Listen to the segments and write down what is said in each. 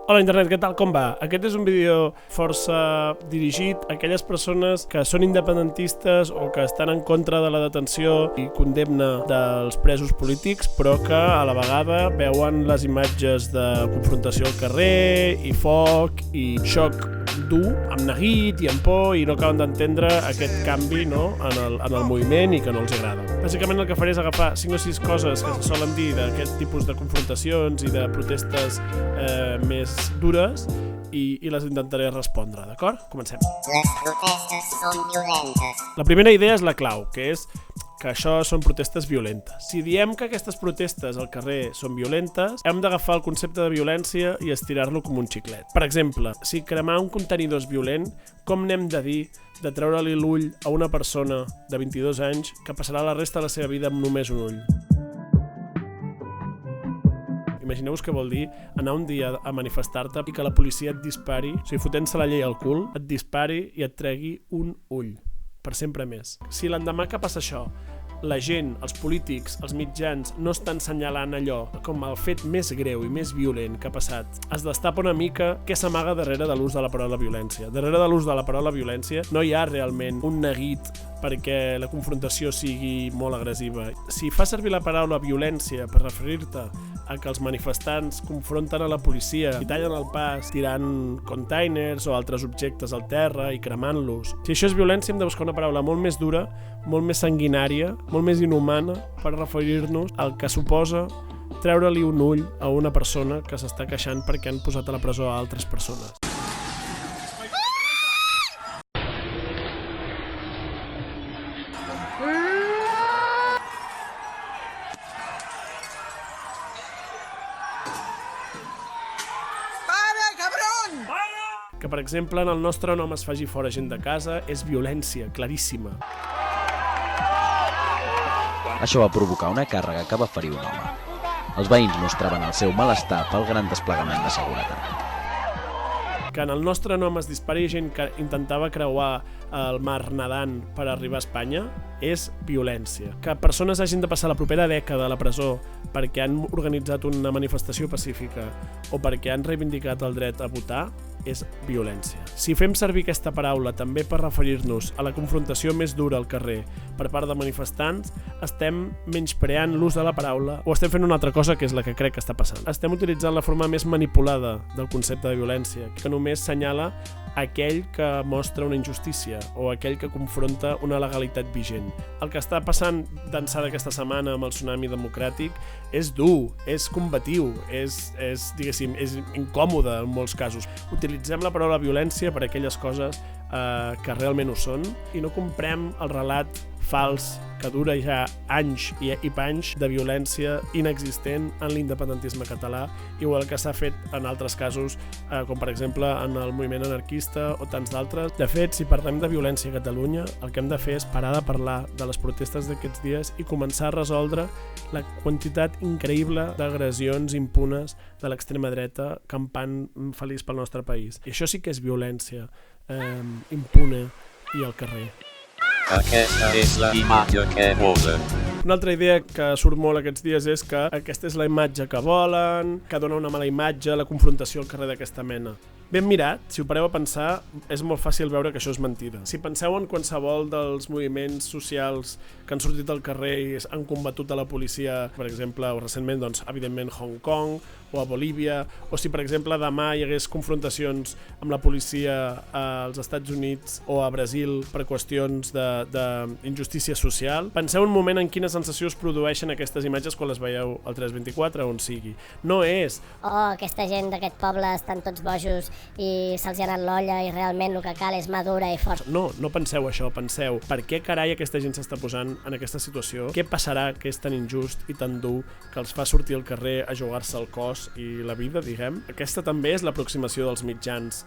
Hola internet, què tal, com va? Aquest és un vídeo força dirigit a aquelles persones que són independentistes o que estan en contra de la detenció i condemna dels presos polítics, però que a la vegada veuen les imatges de confrontació al carrer i foc i xoc dur, amb neguit i amb por, i no acaben d'entendre aquest canvi, no? en el moviment i que no els agrada. Bàsicament el que faré és agafar 5 o 6 coses que se solen dir d'aquest tipus de confrontacions i de protestes més dures i les intentaré respondre, d'acord? Comencem. Les protestes són violentes. La primera idea és la clau, que és que això són protestes violentes. Si diem que aquestes protestes al carrer són violentes, hem d'agafar el concepte de violència i estirar-lo com un xiclet. Per exemple, si cremar un contenidor és violent, com n'hem de dir de treure-li l'ull a una persona de 22 anys que passarà la resta de la seva vida amb només un ull? Imagineu-vos què vol dir anar un dia a manifestar-te i que la policia et dispari, o sigui, fotent-se la llei al cul, et dispari i et tregui un ull, per sempre més. Si l'endemà que passa això, la gent, els polítics, els mitjans no estan senyalant allò com el fet més greu i més violent que ha passat, es destapa una mica què s'amaga darrere de l'ús de la paraula violència. Darrere de l'ús de la paraula violència no hi ha realment un neguit perquè la confrontació sigui molt agressiva. Si fa servir la paraula violència per referir-te a que els manifestants confronten a la policia i tallen el pas tirant containers o altres objectes al terra i cremant-los, si això és violència hem de buscar una paraula molt més dura, molt més sanguinària, molt més inhumana per referir-nos al que suposa treure-li un ull a una persona que s'està queixant perquè han posat a la presó a altres persones. Que, per exemple, en el nostre nom es faci fora gent de casa és violència, claríssima. Això va provocar una càrrega que va ferir un home. Els veïns mostraven el seu malestar pel gran desplegament de seguretat. Que en el nostre nom es dispari gent que intentava creuar el mar nedant per arribar a Espanya és violència. Que persones hagin de passar la propera dècada a la presó perquè han organitzat una manifestació pacífica o perquè han reivindicat el dret a votar és violència. Si fem servir aquesta paraula també per referir-nos a la confrontació més dura al carrer per part de manifestants, estem menyspreant l'ús de la paraula o estem fent una altra cosa que és la que crec que està passant. Estem utilitzant la forma més manipulada del concepte de violència, que només senyala aquell que mostra una injustícia o aquell que confronta una legalitat vigent. El que està passant d'ençà d'aquesta setmana amb el tsunami democràtic és dur, és combatiu, és incòmode en molts casos. Utilitzem la paraula violència per a aquelles coses que realment ho són i no comprem el relat fals que dura ja anys i panys de violència inexistent en l'independentisme català, igual que s'ha fet en altres casos, com per exemple en el moviment anarquista o tants d'altres. De fet, si parlem de violència a Catalunya, el que hem de fer és parar de parlar de les protestes d'aquests dies i començar a resoldre la quantitat increïble d'agressions impunes de l'extrema dreta campant feliç pel nostre país. I això sí que és violència impune i al carrer. Aquesta és la imatge que volen. Una altra idea que surt molt aquests dies és que aquesta és la imatge que volen, que dona una mala imatge, la confrontació al carrer d'aquesta mena. Ben mirat, si ho pareu a pensar, és molt fàcil veure que això és mentida. Si penseu en qualsevol dels moviments socials que han sortit al carrer i han combatut a la policia, per exemple, o recentment, doncs, evidentment, Hong Kong o a Bolívia, o si, per exemple, demà hi hagués confrontacions amb la policia als Estats Units o a Brasil per qüestions d'injustícia social, penseu un moment en quina sensació us produeixen aquestes imatges quan les veieu al 324 on sigui. No és aquesta gent d'aquest poble estan tots bojos i se'ls ha anat l'olla i realment el que cal és madura i forta. No penseu això, penseu per què carai aquesta gent s'està posant en aquesta situació, què passarà que és tan injust i tan dur que els fa sortir al carrer a jugar-se el cos i la vida, diguem. Aquesta també és l'aproximació dels mitjans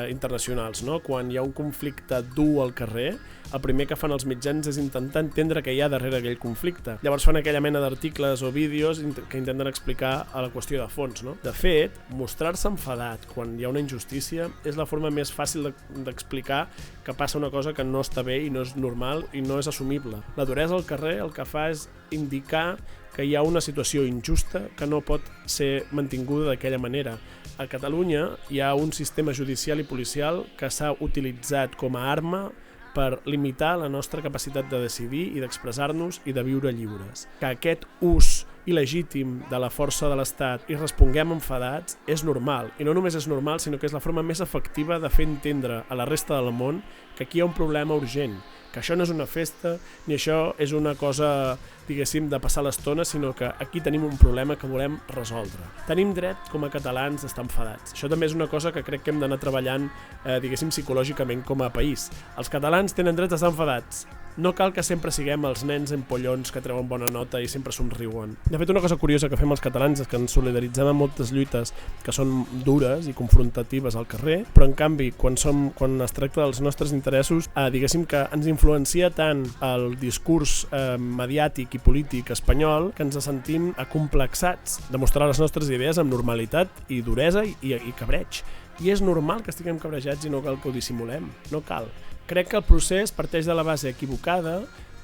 internacionals, no? Quan hi ha un conflicte dur al carrer, el primer que fan els mitjans és intentar entendre què hi ha darrere aquell conflicte. Llavors fan aquella mena d'articles o vídeos que intenten explicar a la qüestió de fons, no? De fet, mostrar-se enfadat quan hi ha una injustícia és la forma més fàcil d'explicar que passa una cosa que no està bé i no és normal i no és assumible. La duresa al carrer el que fa és indicar que hi ha una situació injusta que no pot ser mantinguda d'aquella manera. A Catalunya hi ha un sistema judicial i policial que s'ha utilitzat com a arma per limitar la nostra capacitat de decidir i d'expressar-nos i de viure lliures. Que aquest ús il·legítim de la força de l'Estat i responguem enfadats és normal. I no només és normal, sinó que és la forma més efectiva de fer entendre a la resta del món que aquí hi ha un problema urgent, que això no és una festa ni això és una cosa, diguéssim, de passar l'estona, sinó que aquí tenim un problema que volem resoldre. Tenim dret, com a catalans, d'estar enfadats. Això també és una cosa que crec que hem d'anar treballant, diguéssim, psicològicament com a país. Els catalans tenen dret a estar enfadats. No cal que sempre siguem els nens empollons que treuen bona nota i sempre somriuen. De fet, una cosa curiosa que fem els catalans és que ens solidaritzem amb moltes lluites que són dures i confrontatives al carrer, però en canvi, quan es tracta dels nostres interessos, diguéssim que ens influencia tant el discurs mediàtic i polític espanyol que ens sentim acomplexats de mostrar les nostres idees amb normalitat i duresa i cabreig. I és normal que estiguem cabrejats i no cal que ho dissimulem, no cal. Crec que el procés parteix de la base equivocada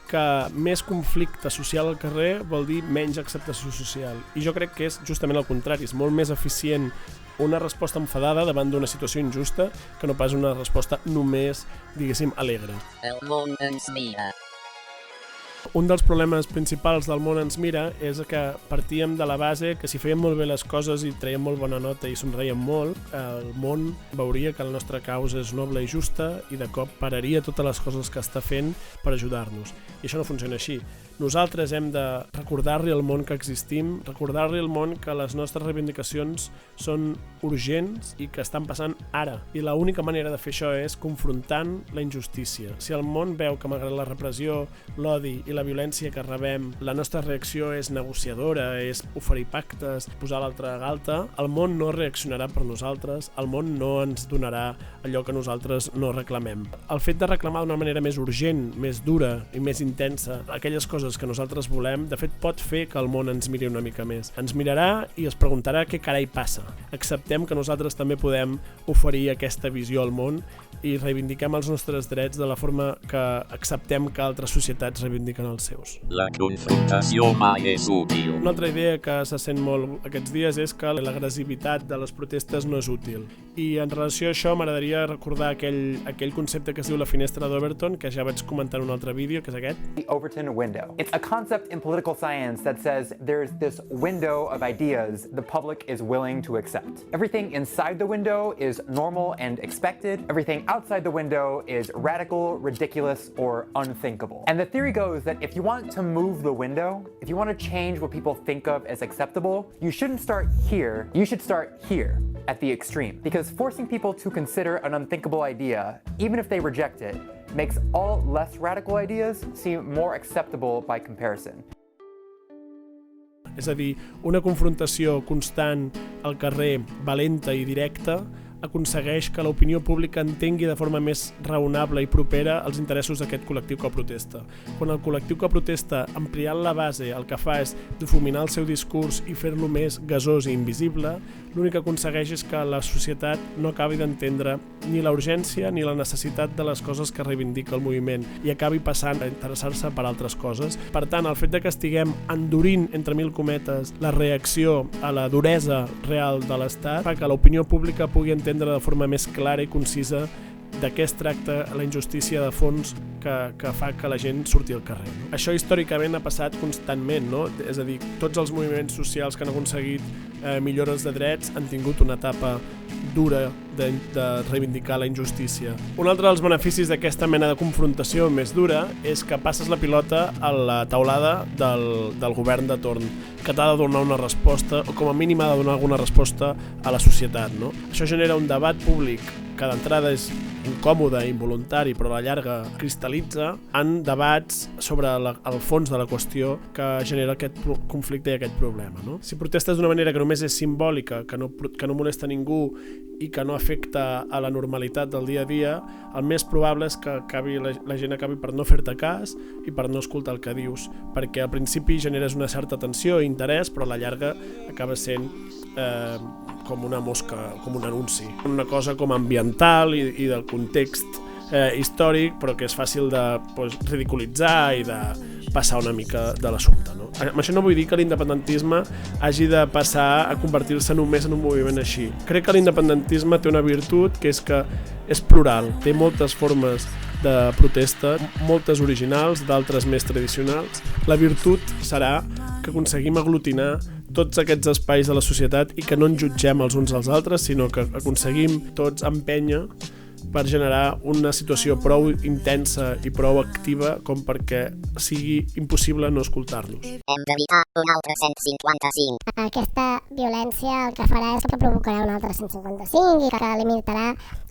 que més conflicte social al carrer vol dir menys acceptació social. I jo crec que és justament el contrari, és molt més eficient una resposta enfadada davant d'una situació injusta que no pas una resposta només, diguéssim, alegre. El món ens mira. Un dels problemes principals del món ens mira és que partíem de la base que si fèiem molt bé les coses i traiem molt bona nota i somreiem molt, el món veuria que la nostra causa és noble i justa i de cop pararia totes les coses que està fent per ajudar-nos. I això no funciona així. Nosaltres hem de recordar-li al món que existim, recordar-li al món que les nostres reivindicacions són urgents i que estan passant ara. I l'única manera de fer això és confrontant la injustícia. Si el món veu que malgrat la repressió, l'odi i la violència que rebem, la nostra reacció és negociadora, és oferir pactes, posar l'altra galta, el món no reaccionarà per nosaltres, el món no ens donarà allò que nosaltres no reclamem. El fet de reclamar d'una manera més urgent, més dura i més intensa aquelles coses que nosaltres volem, de fet pot fer que el món ens miri una mica més. Ens mirarà i es preguntarà què carai passa. Acceptem que nosaltres també podem oferir aquesta visió al món i reivindiquem els nostres drets de la forma que acceptem que altres societats reivindiquen els seus. La confrontació mai és útil. Una altra idea que se sent molt aquests dies és que l'agressivitat de les protestes no és útil. I en relació a això m'agradaria recordar aquell concepte que es diu la finestra d'Overton, que ja vaig comentar en un altre vídeo, que és aquest. The Overton window. It's a concept in political science that says there's this window of ideas the public is willing to accept. Everything inside the window is normal and expected. Everything outside the window is radical, ridiculous, or unthinkable. And the theory goes that if you want to move the window, if you want to change what people think of as acceptable, you shouldn't start here, you should start here, at the extreme. Because forcing people to consider an unthinkable idea, even if they reject it, makes all less radical ideas seem more acceptable by comparison. És a dir, una confrontació constant al carrer, valenta i directa, aconsegueix que l'opinió pública entengui de forma més raonable i propera els interessos d'aquest col·lectiu que protesta. Quan el col·lectiu que protesta, ampliant la base, el que fa és difuminar el seu discurs i fer-lo més gasós i invisible, l'únic que aconsegueix és que la societat no acabi d'entendre ni la urgència ni la necessitat de les coses que reivindica el moviment i acabi passant a interessar-se per altres coses. Per tant, el fet de que estiguem endurint, entre mil cometes, la reacció a la duresa real de l'Estat fa que l'opinió pública pugui entendre de forma més clara i concisa de què es tracta la injustícia de fons que fa que la gent surti al carrer. No? Això històricament ha passat constantment, no? És a dir, tots els moviments socials que han aconseguit millores de drets han tingut una etapa dura de reivindicar la injustícia. Un altre dels beneficis d'aquesta mena de confrontació més dura és que passes la pilota a la taulada del govern de torn, que t'ha de donar una resposta, o com a mínim ha de donar alguna resposta a la societat. No? Això genera un debat públic que d'entrada és incòmode i involuntari, però a la llarga cristal·litza en debats sobre el fons de la qüestió que genera aquest conflicte i aquest problema. No? Si protestes d'una manera que només és simbòlica, que no molesta ningú i que no afecta a la normalitat del dia a dia, el més probable és que la gent acabi per no fer-te cas i per no escoltar el que dius, perquè al principi generes una certa tensió i interès, però a la llarga acaba sent com una mosca, com un anunci. Una cosa com ambiental i del context històric, però que és fàcil de ridiculitzar i de passar una mica de l'assumpte. No? Amb això no vull dir que l'independentisme hagi de passar a convertir-se només en un moviment així. Crec que l'independentisme té una virtut, que és plural, té moltes formes de protesta, moltes originals, d'altres més tradicionals. La virtut serà que aconseguim aglutinar tots aquests espais de la societat i que no ens jutgem els uns als altres, sinó que aconseguim tots empènyer per generar una situació prou intensa i prou activa com perquè sigui impossible no escoltar-nos. Hem d'evitar un altre 155. Aquesta violència el que farà és que provocarà un altre 155 i que limitarà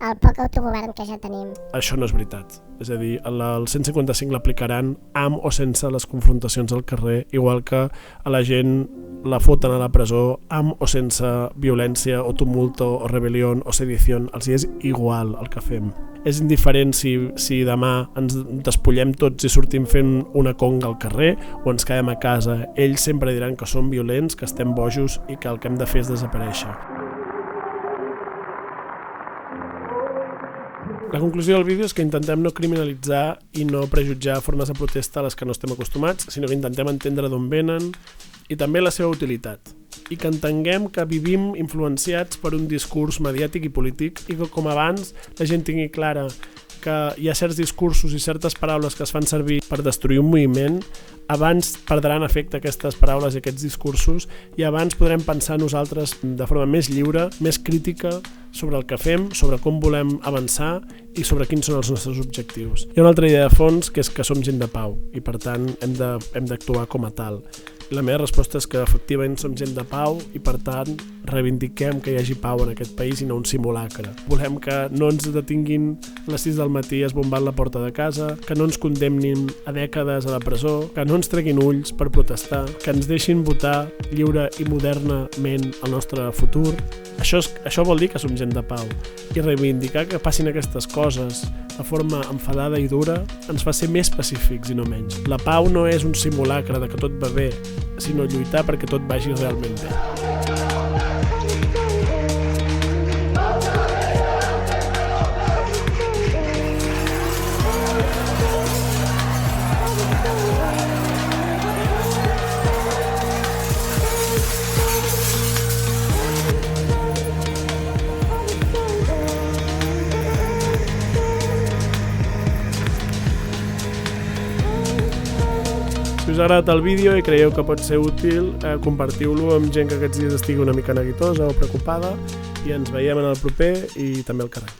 el poc autogovern que ja tenim. Això no és veritat. És a dir, el 155 l'aplicaran amb o sense les confrontacions al carrer, igual que a la gent la foten a la presó amb o sense violència o tumulto o rebel·lió o sedició. Els és igual el que fem. És indiferent si demà ens despullem tots i sortim fent una conga al carrer o ens quedem a casa. Ells sempre diran que som violents, que estem bojos i que el que hem de fer és desaparèixer. La conclusió del vídeo és que intentem no criminalitzar i no prejutjar formes de protesta a les que no estem acostumats, sinó que intentem entendre d'on venen i també la seva utilitat. I que entenguem que vivim influenciats per un discurs mediàtic i polític i que, com abans, la gent tingui clara que hi ha certs discursos i certes paraules que es fan servir per destruir un moviment, abans perdran efecte aquestes paraules i aquests discursos i abans podrem pensar nosaltres de forma més lliure, més crítica sobre el que fem, sobre com volem avançar i sobre quins són els nostres objectius. Hi ha una altra idea de fons, que és que som gent de pau i per tant hem d'actuar com a tal. La meva resposta és que efectivament som gent de pau i per tant reivindiquem que hi hagi pau en aquest país i no un simulacre. Volem que no ens detinguin a les 6 del matí esbombant la porta de casa, que no ens condemnin a dècades a la presó, que no ens treguin ulls per protestar, que ens deixin votar lliure i modernament el nostre futur. Això vol dir que som gent de pau i reivindicar que passin aquestes coses de forma enfadada i dura ens fa ser més pacífics i no menys. La pau no és un simulacre de que tot va bé, sinó lluitar perquè tot vagi realment bé. Si us ha agradat el vídeo i creieu que pot ser útil, compartiu-lo amb gent que aquests dies estigui una mica neguitosa o preocupada i ens veiem en el proper i també al carrer.